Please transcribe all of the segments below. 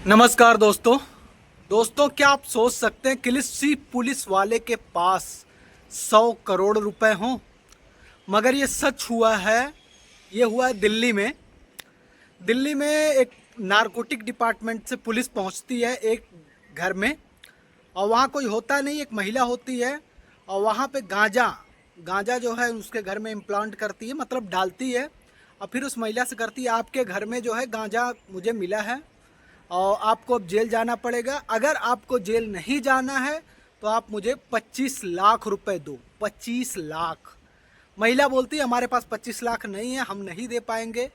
नमस्कार दोस्तों क्या आप सोच सकते हैं किसी पुलिस वाले के पास 100 करोड़ रुपए हों? मगर ये सच हुआ है। ये हुआ है दिल्ली में एक नारकोटिक डिपार्टमेंट से पुलिस पहुंचती है एक घर में, और वहाँ कोई होता नहीं, एक महिला होती है, और वहाँ पे गांजा जो है उसके घर में इम्प्लांट करती है, मतलब डालती है, और फिर उस महिला से करती है आपके घर में जो है गांजा मुझे मिला है और आपको अब जेल जाना पड़ेगा। अगर आपको जेल नहीं जाना है तो आप मुझे 25 लाख रुपए दो। 25 लाख। महिला बोलती है हमारे पास 25 लाख नहीं है, हम नहीं दे पाएंगे।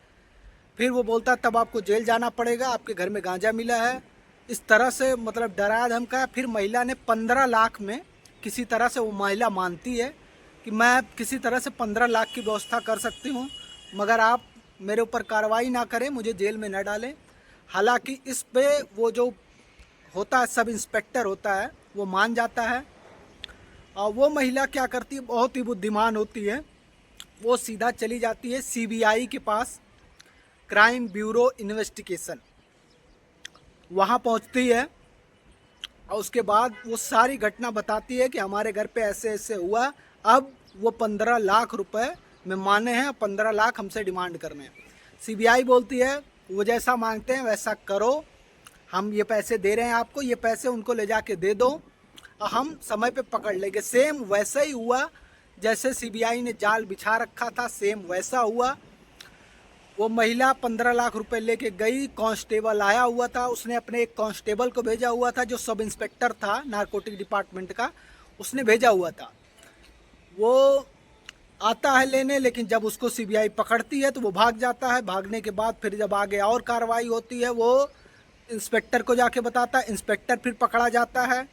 फिर वो बोलता तब आपको जेल जाना पड़ेगा, आपके घर में गांजा मिला है। इस तरह से मतलब डराया धमकाया। फिर महिला ने 15 लाख में किसी तरह से, वो महिला मानती है कि मैं किसी तरह से 15 लाख की व्यवस्था कर सकती हूँ, मगर आप मेरे ऊपर कार्रवाई ना करें, मुझे जेल में न डालें। हालांकि इस पे वो जो होता है, सब इंस्पेक्टर होता है, वो मान जाता है। और वो महिला क्या करती है, बहुत ही बुद्धिमान होती है, वो सीधा चली जाती है सीबीआई के पास, क्राइम ब्यूरो इन्वेस्टिगेशन। वहाँ पहुँचती है और उसके बाद वो सारी घटना बताती है कि हमारे घर पे ऐसे ऐसे हुआ। अब वो 15 लाख रुपए में माने हैं, 15 लाख हमसे डिमांड करने हैं। सीबीआई बोलती है वो जैसा मांगते हैं वैसा करो, हम ये पैसे दे रहे हैं आपको, ये पैसे उनको ले जाके दे दो और हम समय पे पकड़ लेंगे। सेम वैसा ही हुआ जैसे सीबीआई ने जाल बिछा रखा था, सेम वैसा हुआ। वो महिला 15 लाख रुपए लेके गई, कांस्टेबल आया हुआ था, उसने अपने एक कांस्टेबल को भेजा हुआ था जो सब इंस्पेक्टर था नारकोटिक डिपार्टमेंट का, उसने भेजा हुआ था। वो आता है लेने, लेकिन जब उसको सीबीआई पकड़ती है तो वो भाग जाता है। भागने के बाद फिर जब आगे और कार्रवाई होती है, वो इंस्पेक्टर को जाके बताता है, इंस्पेक्टर फिर पकड़ा जाता है।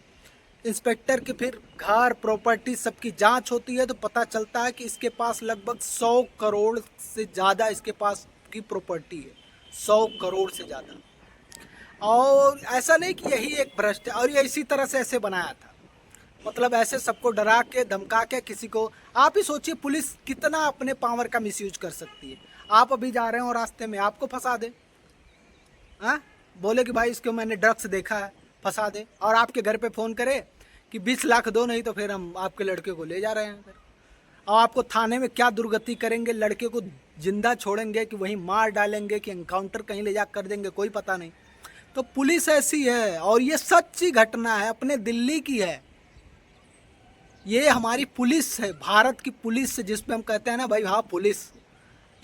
इंस्पेक्टर की फिर घर प्रॉपर्टी सबकी जांच होती है तो पता चलता है कि इसके पास लगभग 100 करोड़ से ज़्यादा इसके पास की प्रॉपर्टी है। 100 करोड़ से ज़्यादा। और ऐसा नहीं कि यही एक भ्रष्ट है, और ये इसी तरह से ऐसे बनाया था, मतलब ऐसे सबको डरा के धमका के किसी को। आप ही सोचिए पुलिस कितना अपने पावर का मिसयूज कर सकती है। आप अभी जा रहे हो रास्ते में, आपको फंसा दे, हाँ, बोले कि भाई इसको मैंने ड्रग्स देखा है, फंसा दे, और आपके घर पे फ़ोन करे कि 20 लाख दो, नहीं तो फिर हम आपके लड़के को ले जा रहे हैं। और आपको थाने में क्या दुर्गति करेंगे, लड़के को जिंदा छोड़ेंगे कि वहीं मार डालेंगे कि एनकाउंटर कहीं ले जा कर देंगे, कोई पता नहीं। तो पुलिस ऐसी है, और ये सच्ची घटना है, अपने दिल्ली की है। ये हमारी पुलिस है, भारत की पुलिस है, जिसपे हम कहते हैं ना भाई हाँ पुलिस,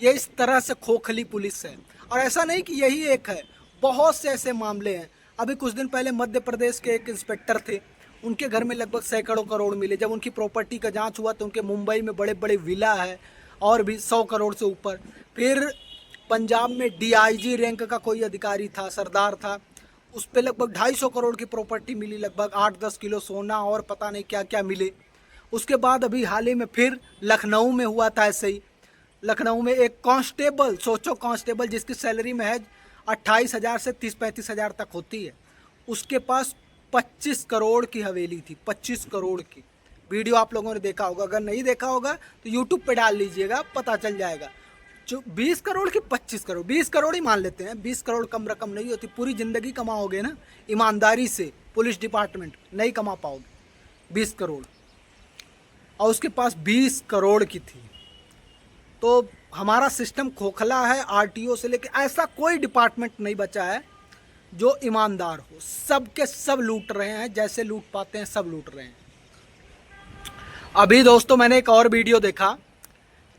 ये इस तरह से खोखली पुलिस है। और ऐसा नहीं कि यही एक है, बहुत से ऐसे मामले हैं। अभी कुछ दिन पहले मध्य प्रदेश के एक इंस्पेक्टर थे, उनके घर में लगभग सैकड़ों करोड़ मिले। जब उनकी प्रॉपर्टी का जांच हुआ तो उनके मुंबई में बड़े बड़े विला है, और भी 100 करोड़ से ऊपर। फिर पंजाब में डीआईजी रैंक का कोई अधिकारी था, सरदार था, उस पर लगभग 250 करोड़ की प्रॉपर्टी मिली, लगभग 8-10 किलो सोना और पता नहीं क्या क्या मिले। उसके बाद अभी हाल ही में फिर लखनऊ में हुआ था ऐसे ही। लखनऊ में एक कांस्टेबल, सोचो कांस्टेबल जिसकी सैलरी महज 28,000 से 30-35 हज़ार तक होती है, उसके पास 25 करोड़ की हवेली थी। 25 करोड़ की वीडियो आप लोगों ने देखा होगा, अगर नहीं देखा होगा तो यूट्यूब पे डाल लीजिएगा, पता चल जाएगा। जो 20 करोड़ की 25 करोड़, 20 करोड़ ही मान लेते हैं, 20 करोड़ कम रकम नहीं होती। पूरी ज़िंदगी कमाओगे ना ईमानदारी से, पुलिस डिपार्टमेंट नहीं कमा पाओगे 20 करोड़, और उसके पास 20 करोड़ की थी। तो हमारा सिस्टम खोखला है, आरटीओ से लेके ऐसा कोई डिपार्टमेंट नहीं बचा है जो ईमानदार हो। सब के सब लूट रहे हैं, जैसे लूट पाते हैं सब लूट रहे हैं। अभी दोस्तों मैंने एक और वीडियो देखा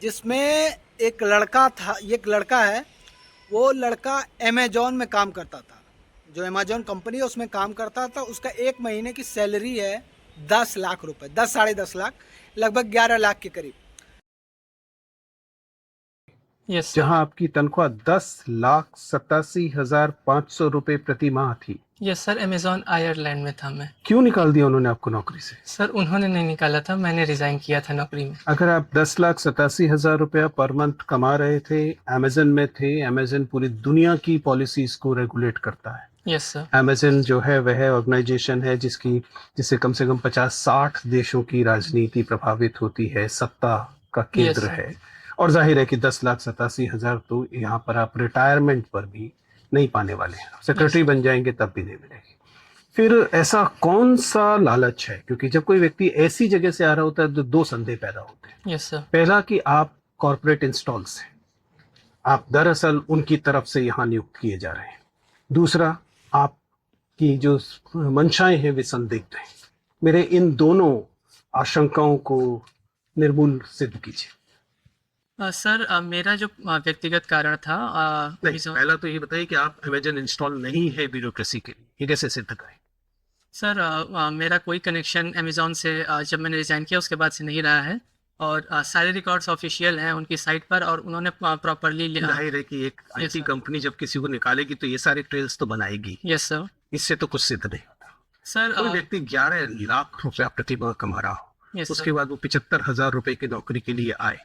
जिसमें एक लड़का था, एक लड़का है, वो लड़का अमेजोन में काम करता था, जो अमेजोन कंपनी है उसमें काम करता था। उसका एक महीने की सैलरी है 10 लाख रुपए, 10 साढ़े 10 लाख, लगभग 11 लाख के करीब। यस जहां आपकी तनख्वाह 10,87,500 रुपए प्रति माह थी। यस सर, अमेजॉन आयरलैंड में था मैं। क्यों निकाल दिया उन्होंने आपको नौकरी से? सर उन्होंने नहीं निकाला था, मैंने रिजाइन किया था नौकरी में। अगर आप 10,87,000 रुपया पर मंथ कमा रहे थे, अमेजन में थे, अमेजन पूरी दुनिया की पॉलिसीज को रेगुलेट करता है। Yes sir. अमेजन जो है वह ऑर्गेनाइजेशन है जिससे कम से कम 50-60 देशों की राजनीति प्रभावित होती है, सत्ता का केंद्र Yes, है। और जाहिर है कि 10,87,000 तो यहाँ पर आप रिटायरमेंट पर भी नहीं पाने वाले हैं, सेक्रेटरी बन जाएंगे तब भी नहीं मिलेगी। फिर ऐसा कौन सा लालच है, क्योंकि जब कोई व्यक्ति ऐसी जगह से आ रहा होता है तो दो संदेह पैदा होते हैं। Yes sir. पहला कि आप कॉर्पोरेट इंस्टॉल से, आप दरअसल उनकी तरफ से यहाँ नियुक्त किए जा रहे हैं। दूसरा, आपकी जो मंशाएं हैं वे संदिग्ध हैं। मेरे इन दोनों आशंकाओं को निर्मूल सिद्ध कीजिए। सर मेरा जो व्यक्तिगत कारण था नहीं, Amazon- पहला तो ये बताइए कि आप अमेजन इंस्टॉल नहीं है ब्यूरोक्रेसी के लिए, ये कैसे सिद्ध करें? सर मेरा कोई कनेक्शन अमेज़ॉन से जब मैंने रिज़ाइन किया उसके बाद से नहीं रहा है, और सारे रिकॉर्ड्स ऑफिशियल हैं उनकी साइट पर, और उन्होंने प्रॉपरली जाहिर है कि एक आईटी sir. कंपनी जब किसी को निकालेगी तो ये सारे ट्रेल्स तो बनाएगी, यस सर। इससे तो कुछ सिद्ध नहीं होता। सर कोई व्यक्ति 11 लाख रुपया प्रति माह कमा रहा हो, यस उसके बाद वो 75,000 रुपए की नौकरी के लिए आए,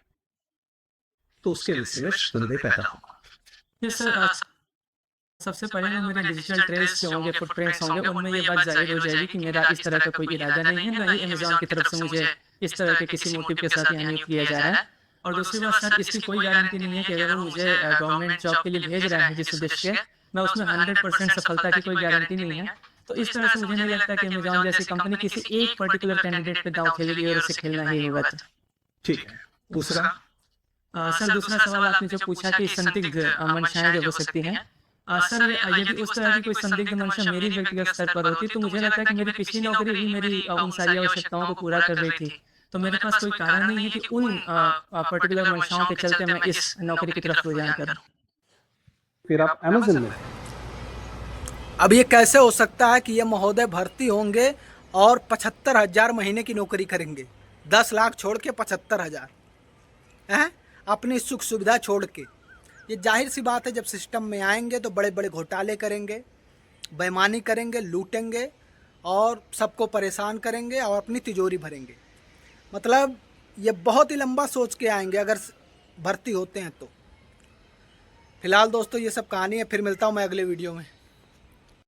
तो उसके विषय में संदेह पैदा होगा। Yes sir. सबसे पहले जो मेरे डिजिटल ट्रेल्स जो होंगे, फुटप्रिंट्स होंगे, उनमें ये बात जाहिर हो जाएगी कि मेरा इस तरह का कोई इरादा नहीं है, ना ही अमेज़ॉन की तरफ से मुझे इस तरह के किसी मोटिव के साथ यहाँ नियुक्त किया जा रहा है। और दूसरी बात सर, इसकी कोई गारंटी नहीं है कि अगर वो मुझे गवर्नमेंट जॉब के लिए भेज रहा है जिस उद्देश्य से, मैं उसमें 100% सफलता की कोई गारंटी नहीं है। तो इस तरह से मुझे नहीं लगता कि अमेज़ॉन जैसी कंपनी किसी एक पर्टिकुलर कैंडिडेट पे दांव खेलेगी और उसे खेलना ही होगा। ठीक है। दूसरा, सर दूसरा सवाल आपने जो पूछा कि संदिग्ध मंशाएं जो हो सकती हैं, सर यदि उस तरह की कोई संदिग्ध मंशा मेरी व्यक्तिगत स्तर पर होती तो मुझे लगता है कि मेरी पिछली नौकरी ही मेरी उन सारी आवश्यकताओं को पूरा कर रही थी, तो मेरे पास कोई कारण नहीं है कि उन पर्टिकुलर मंशाओं के चलते मैं इस नौकरी की तरफ रुझान करूं। फिर आप अमेजन में, अब ये कैसे हो सकता है कि ये महोदय भर्ती होंगे और 75,000 महीने की नौकरी करेंगे? 10 लाख छोड़ के 75,000 हैं, अपनी सुख सुविधा छोड़ के। ये जाहिर सी बात है, जब सिस्टम में आएंगे तो बड़े बड़े घोटाले करेंगे, बेईमानी करेंगे, लूटेंगे और सबको परेशान करेंगे और अपनी तिजोरी भरेंगे। मतलब ये बहुत ही लंबा सोच के आएंगे अगर भर्ती होते हैं तो। फिलहाल दोस्तों ये सब कहानी है, फिर मिलता हूँ मैं अगले वीडियो में।